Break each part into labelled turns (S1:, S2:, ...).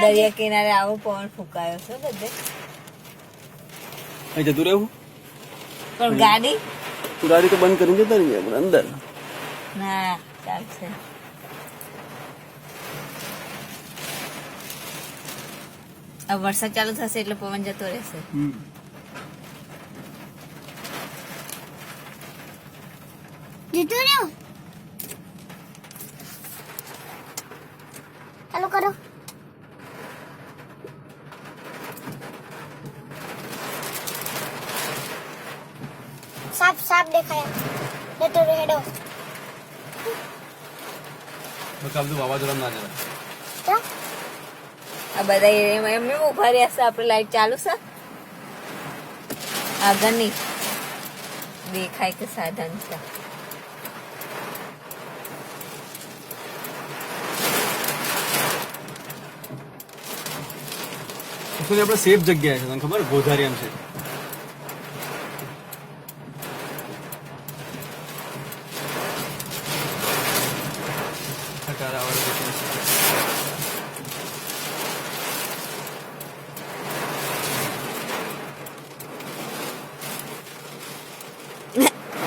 S1: દરિયા કિનારે આવો પવન ફૂંકાયો છે બધે.
S2: અહીં જતું રહેવું
S1: પણ ગાડી
S2: ગાડી તો બંધ કરીને જતા રહીએ આપણે અંદર.
S1: ના ચાલશે. હવે વરસાદ ચાલુ થશે એટલે પવન જતો રહેશે.
S3: જતો રહ્યો. ચાલુ કરો. સાફ સાફ દેખાય. જતો રહ્યો હેડો.
S2: વાવાઝોડા ના જરા
S3: ચા
S1: આ બધા એમને ઉભા રહ્યા છે. આપણે લાઈટ ચાલુ છે આગળની દેખાય કે સાધન છે.
S2: આપણે સેફ જગ્યાએ છે તને ખબર ગોધારી એમ છે.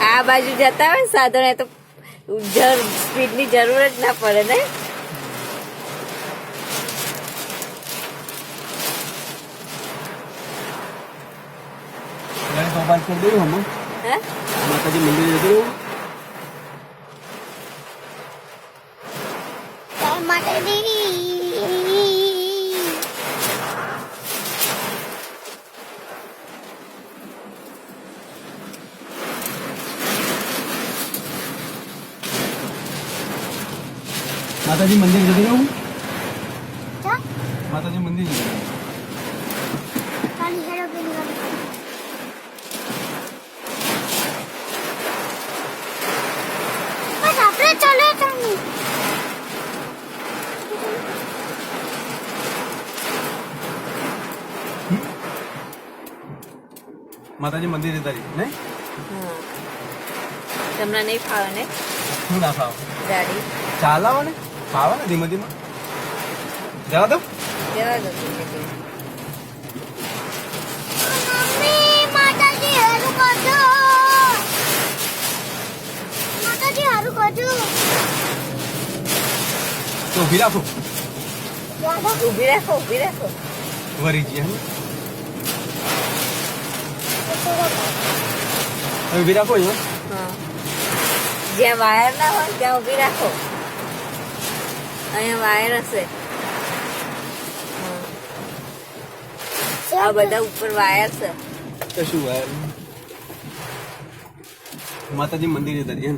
S1: આ બાજુ જતા હોય સાધન તો સ્પીડ ની જરૂર જ ના પડે ને.
S2: માતાજી મંદિર જતું માતાજી મંદિર જતું રહું. માતાજી મંદિર જતું રહું. માતાજી મંદિર જતા રહી ને.
S1: તમને નહીં ફાવે ને
S2: શું ના ફાવે
S1: ગાડી
S2: ચાલાવો ને ફાવે ને ધીમે ધીમે જવા દો.
S1: જવા દો ધીમે ધીમે.
S3: માતાજી હારું કરજો. માતાજી હારું કરજો.
S2: તો ઊભી રાખો
S1: ઊભી રાખો ઊભી રાખો.
S2: વરી જઈએ હવે ઊભી રાખો અહીંયા.
S1: હા જ્યાં વાયર ના હોય ત્યાં ઊભી રાખો. અહીંયા વાયર હશે. આ બધા ઉપર વાયર છે.
S2: કશું વાર માતાજી મંદિર જતા રહીએ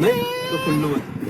S2: ને તો ખુલ્લું હતું.